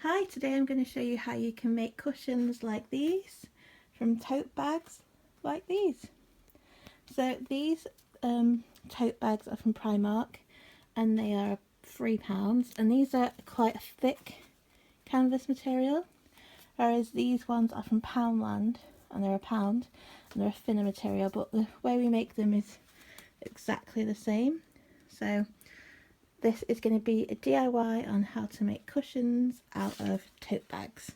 Hi, today I'm going to show you how you can make cushions like these from tote bags like these. So these tote bags are from Primark and they are £3, and these are quite a thick canvas material, whereas these ones are from Poundland and they're £1 and they're a thinner material, but the way we make them is exactly the same. So this is going to be a DIY on how to make cushions out of tote bags.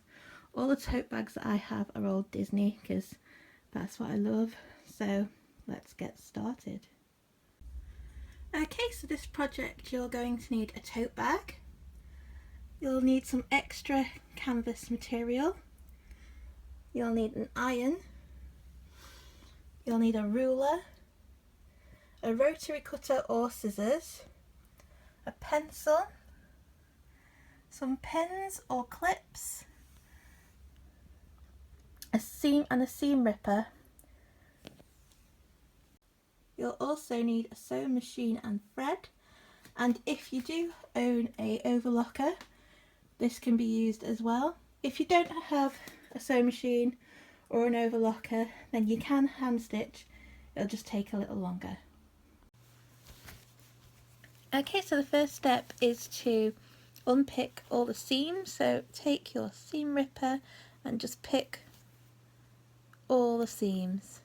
All the tote bags that I have are all Disney because that's what I love. So let's get started. Okay, so this project you're going to need a tote bag. You'll need some extra canvas material. You'll need an iron. You'll need a ruler, a rotary cutter or scissors, a pencil, some pins or clips, a seam ripper. You'll also need a sewing machine and thread, and if you do own a overlocker, this can be used as well. If you don't have a sewing machine or an overlocker, then you can hand stitch. It'll just take a little longer. Okay, so the first step is to unpick all the seams. So take your seam ripper and just pick all the seams.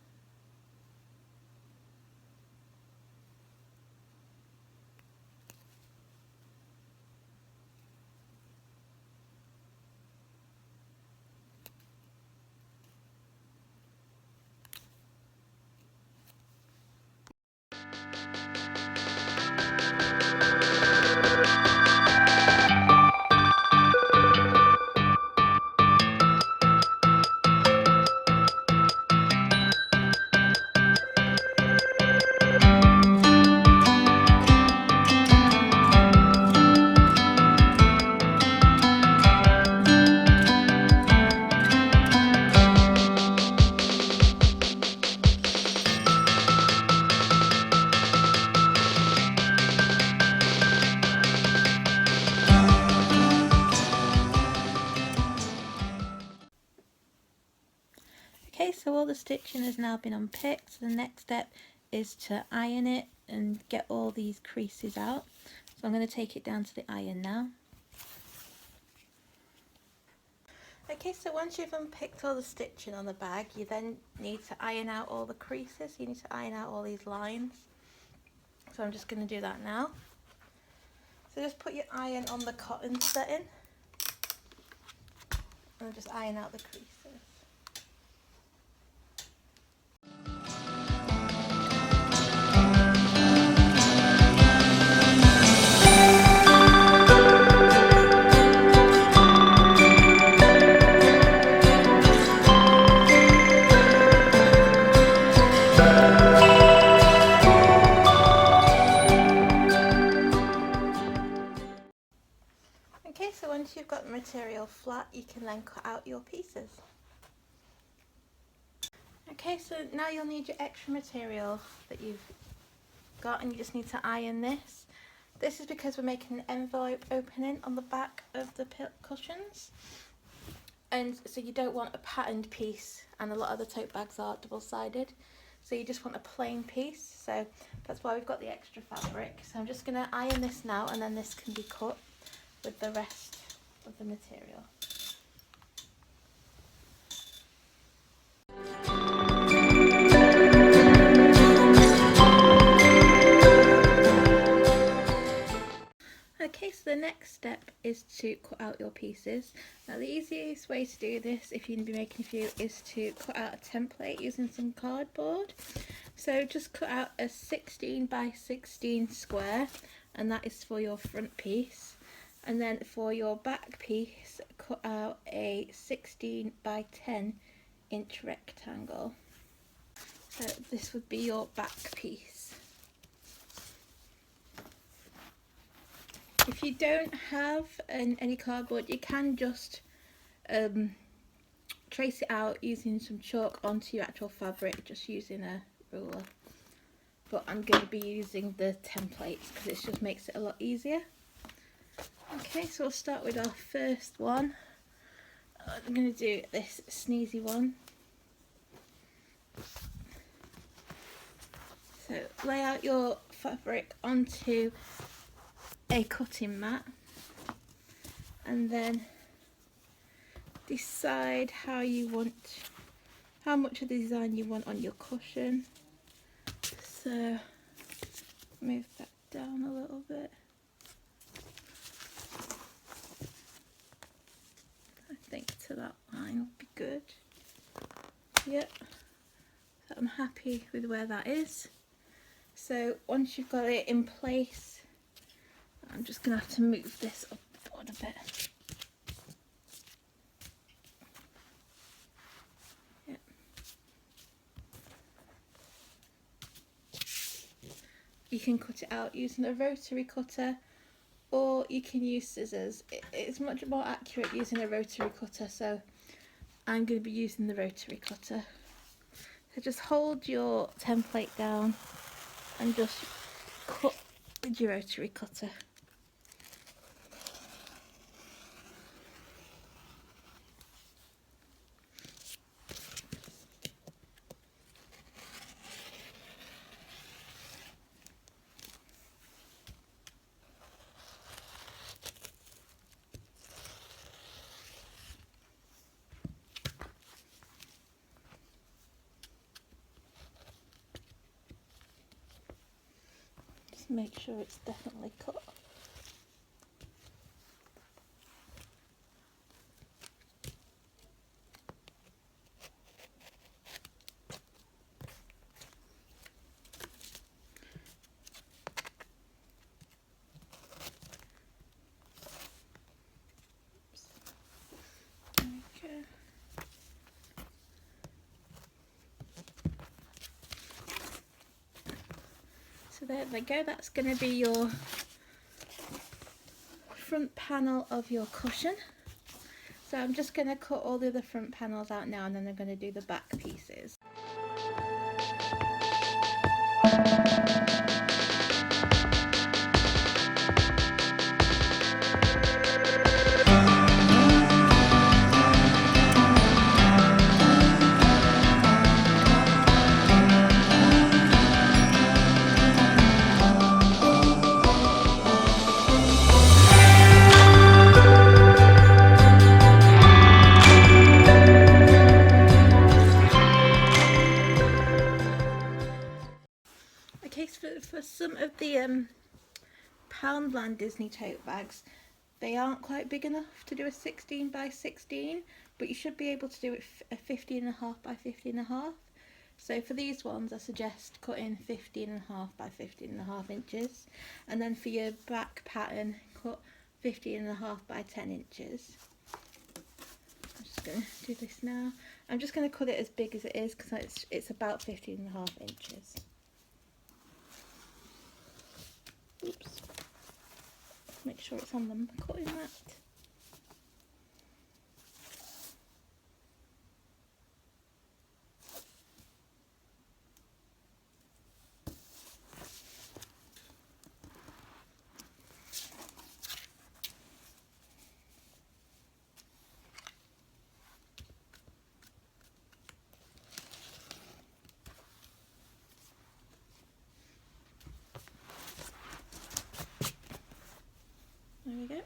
Okay, so all the stitching has now been unpicked. So the next step is to iron it and get all these creases out. So I'm going to take it down to the iron now. Okay, so once you've unpicked all the stitching on the bag, you then need to iron out all the creases. You need to iron out all these lines. So I'm just going to do that now. So just put your iron on the cotton setting and just iron out the creases. Okay, so once you've got the material flat, you can then cut out your pieces. Okay, so now you'll need your extra material that you've got, and you just need to iron this. This is because we're making an envelope opening on the back of the cushions, and so you don't want a patterned piece, and a lot of the tote bags are double-sided, so you just want a plain piece. So that's why we've got the extra fabric. So I'm just going to iron this now, and then this can be cut with the rest of the material. Okay, so the next step is to cut out your pieces. Now the easiest way to do this, if you're going to be making a few, is to cut out a template using some cardboard. So just cut out a 16 by 16 square, and that is for your front piece. And then for your back piece, cut out a 16 by 10 inch rectangle. So this would be your back piece. If you don't have any cardboard, you can just trace it out using some chalk onto your actual fabric, just using a ruler. But I'm going to be using the templates because it just makes it a lot easier. Okay, so we'll start with our first one. I'm going to do this sneezy one. So lay out your fabric onto a cutting mat and then decide how much of the design you want on your cushion. So move that down a little bit. I think to that line will be good. Yep, so I'm happy with where that is. So once you've got it in place, I'm just going to have to move this up a bit. Yep. You can cut it out using a rotary cutter, or you can use scissors. It's much more accurate using a rotary cutter, so I'm going to be using the rotary cutter. So just hold your template down and just cut with your rotary cutter. Just make sure it's definitely cut. So there we go, that's going to be your front panel of your cushion. So I'm just going to cut all the other front panels out now, and then I'm going to do the back pieces. Okay, so for some of the Poundland Disney tote bags, they aren't quite big enough to do a 16 by 16, but you should be able to do it a 15.5 by 15.5. So for these ones, I suggest cutting 15.5 by 15.5 inches, and then for your back pattern, cut 15.5 by 10 inches. I'm just going to do this now. I'm just going to cut it as big as it is because it's about 15.5 inches. Oops. Make sure it's on the cutting mat. There we go.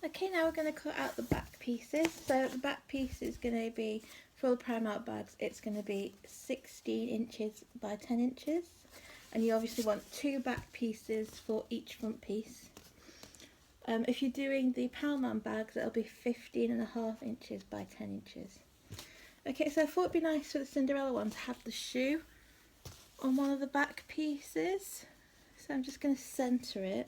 Okay, now we're going to cut out the back pieces. So the back piece is going to be, for all the Primark bags, it's going to be 16 inches by 10 inches. And you obviously want 2 back pieces for each front piece. If you're doing the Poundland bags, it'll be 15.5 inches by 10 inches. Okay, so I thought it'd be nice for the Cinderella one to have the shoe on one of the back pieces. So I'm just going to centre it.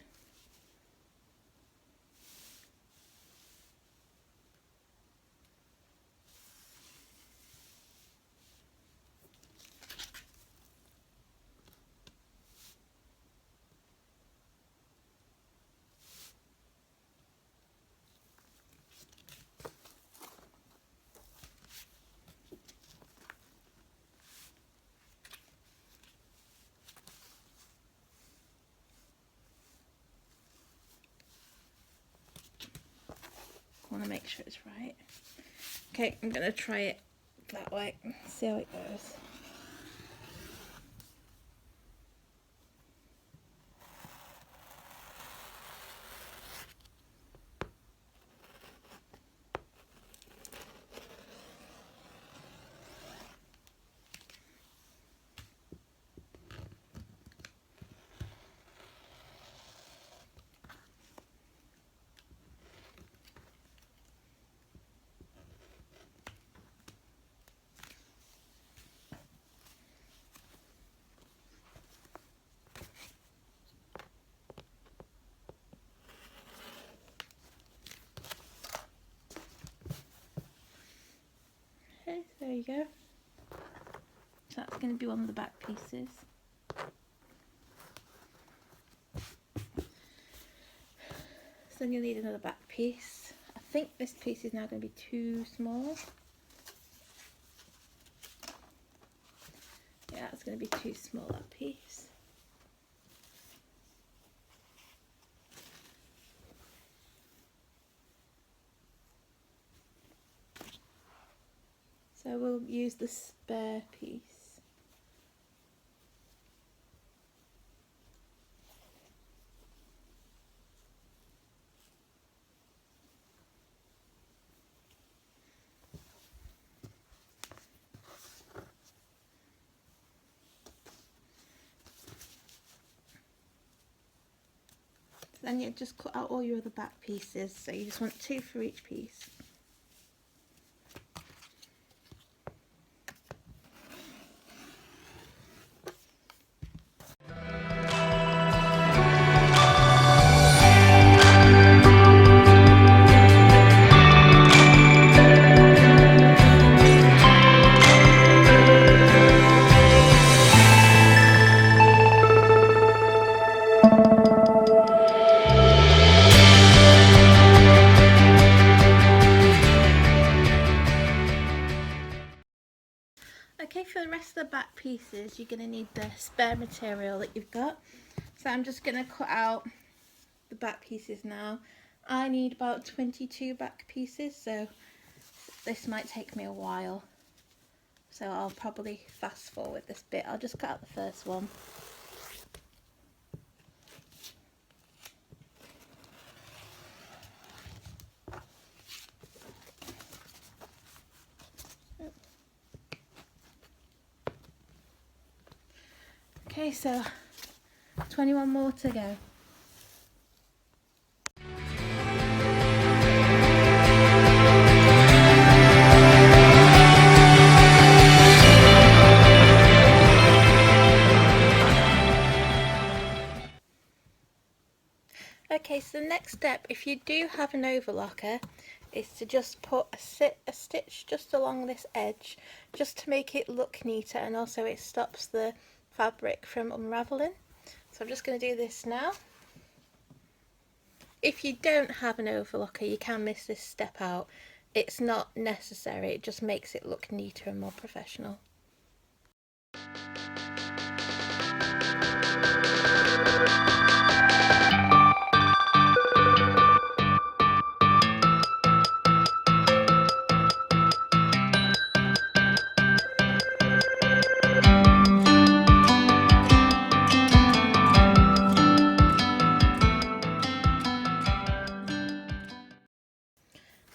want to make sure it's right. Okay, I'm going to try it that way, see how it goes. Okay, there you go. So that's going to be one of the back pieces. So then you'll need another back piece. I think this piece is now going to be too small. Yeah, it's going to be too small, that piece. So we'll use the spare piece. Then you just cut out all your other back pieces, so you just want 2 for each piece. Okay, for the rest of the back pieces, you're going to need the spare material that you've got. So I'm just going to cut out the back pieces now. I need about 22 back pieces, so this might take me a while. So I'll probably fast forward this bit. I'll just cut out the first one. Okay, so 21 more to go. Okay, so the next step, if you do have an overlocker, is to just put a stitch just along this edge, just to make it look neater, and also it stops the fabric from unraveling. So I'm just going to do this now. If you don't have an overlocker, you can miss this step out. It's not necessary, it just makes it look neater and more professional.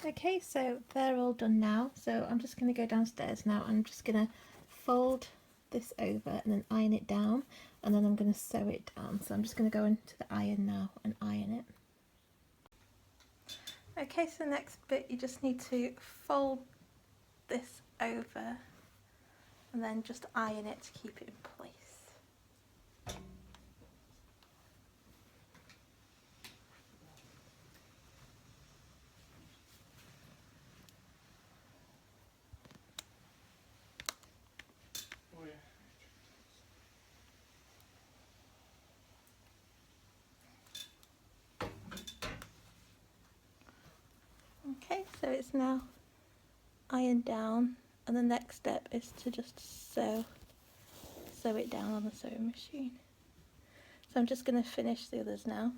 Okay, so they're all done now, so I'm just going to go downstairs now and I'm just going to fold this over and then iron it down, and then I'm going to sew it down. So I'm just going to go into the iron now and iron it. Okay, so the next bit, you just need to fold this over and then just iron it to keep it in place. Okay, so it's now ironed down, and the next step is to just sew it down on the sewing machine. So I'm just going to finish the others now.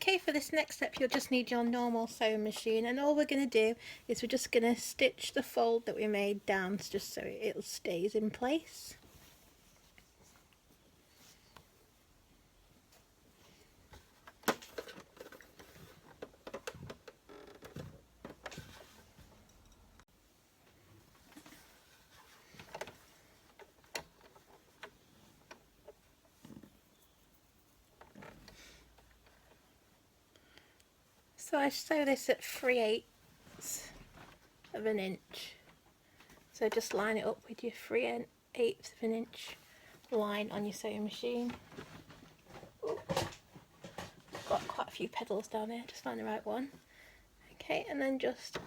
Okay, for this next step you'll just need your normal sewing machine, and all we're going to do is we're just going to stitch the fold that we made down just so it stays in place. So I sew this at 3/8 of an inch. So just line it up with your 3/8 of an inch line on your sewing machine. Ooh. Got quite a few pedals down here, just find the right one. Okay, and then just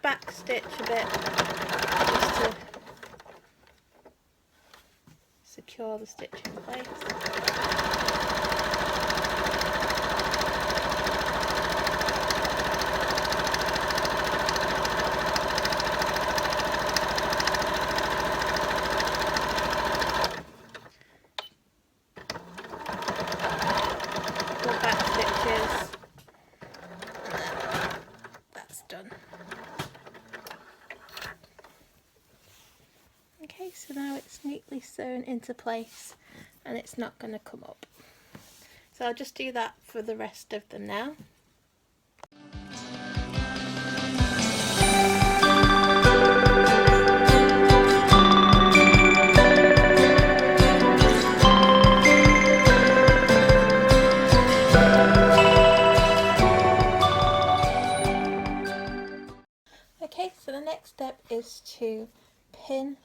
back stitch a bit just to secure the stitch in place. Back stitches, and then that's done. Okay, so now it's neatly sewn into place and it's not going to come up. So I'll just do that for the rest of them now. Okay, so the next step is to pin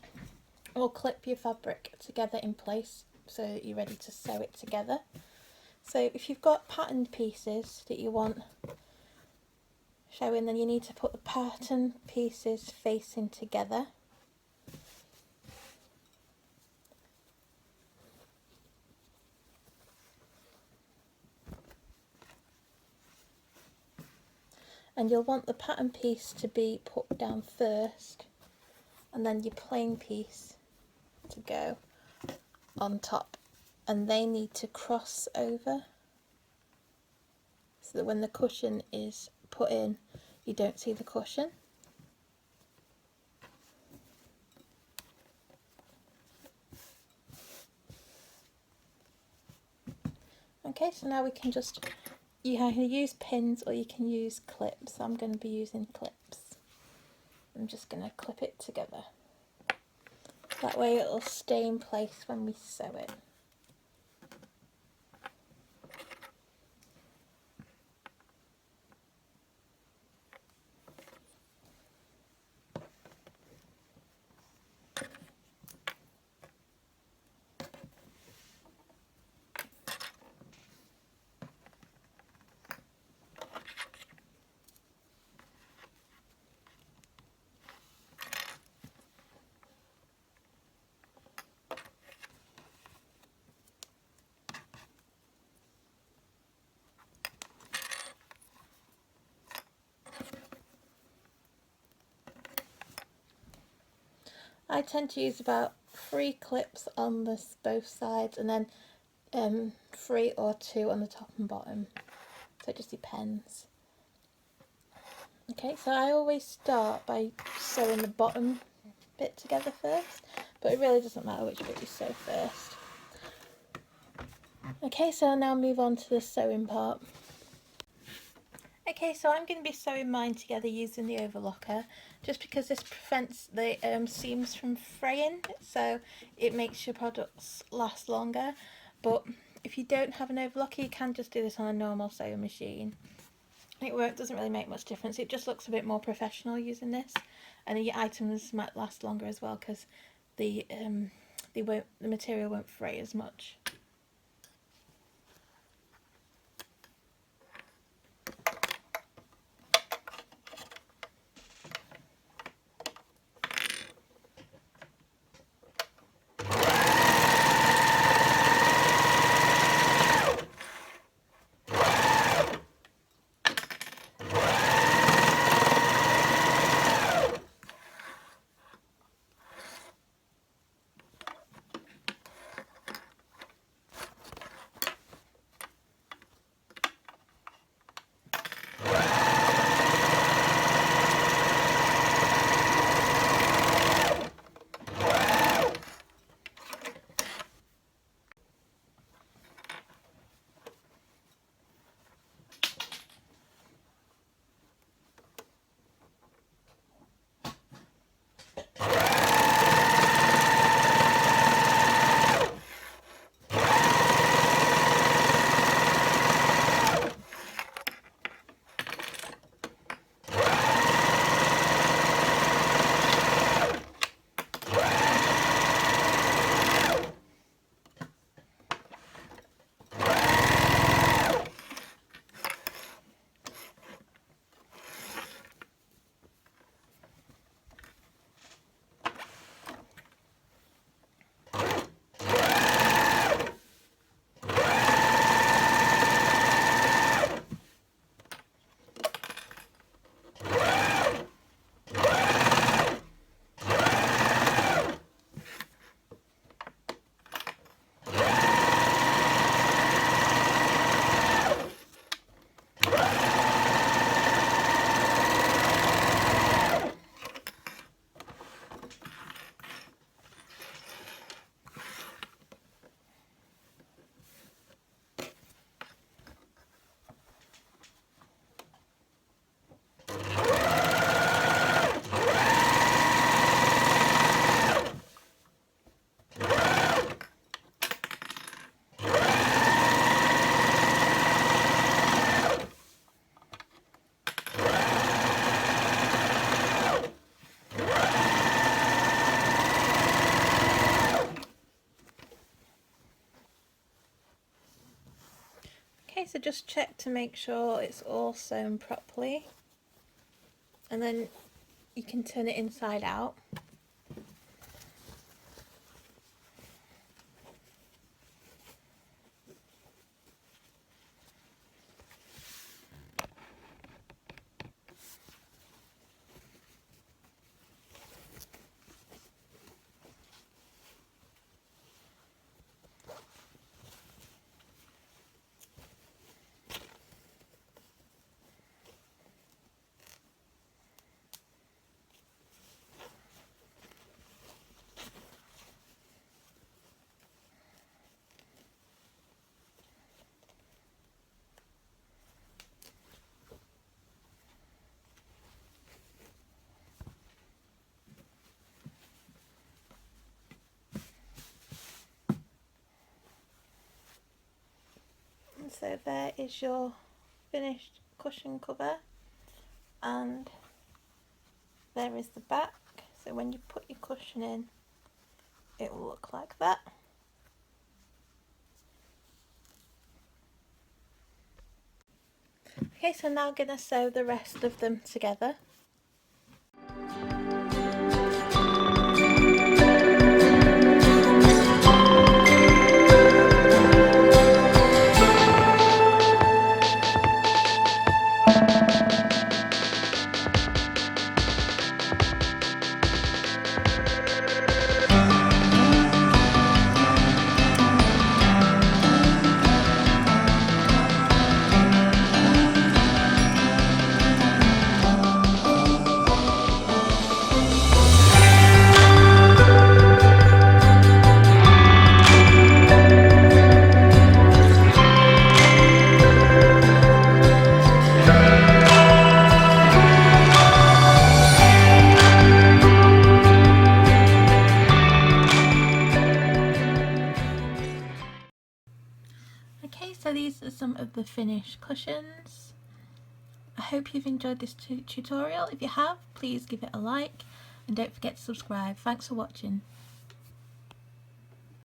or clip your fabric together in place so that you're ready to sew it together. So if you've got patterned pieces that you want showing, then you need to put the pattern pieces facing together. And you'll want the pattern piece to be put down first, and then your plain piece to go on top, and they need to cross over so that when the cushion is put in you don't see the cushion. Okay, so now we can just, you can use pins or you can use clips. I'm going to be using clips. I'm just going to clip it together. That way it'll stay in place when we sew it. I tend to use about 3 clips on both sides, and then 3 or 2 on the top and bottom, so it just depends. Okay, so I always start by sewing the bottom bit together first, but it really doesn't matter which bit you sew first. Okay, so I'll now move on to the sewing part. Okay, so I'm going to be sewing mine together using the overlocker, just because this prevents the seams from fraying, so it makes your products last longer. But if you don't have an overlocker, you can just do this on a normal sewing machine. It doesn't really make much difference. It just looks a bit more professional using this, and your items might last longer as well because the material won't fray as much. Okay, so just check to make sure it's all sewn properly, and then you can turn it inside out. So there is your finished cushion cover, and there is the back. So when you put your cushion in, it will look like that. Okay, so now I'm going to sew the rest of them together. Okay, so these are some of the finished cushions. I hope you've enjoyed this tutorial. If you have, please give it a like and don't forget to subscribe. Thanks for watching.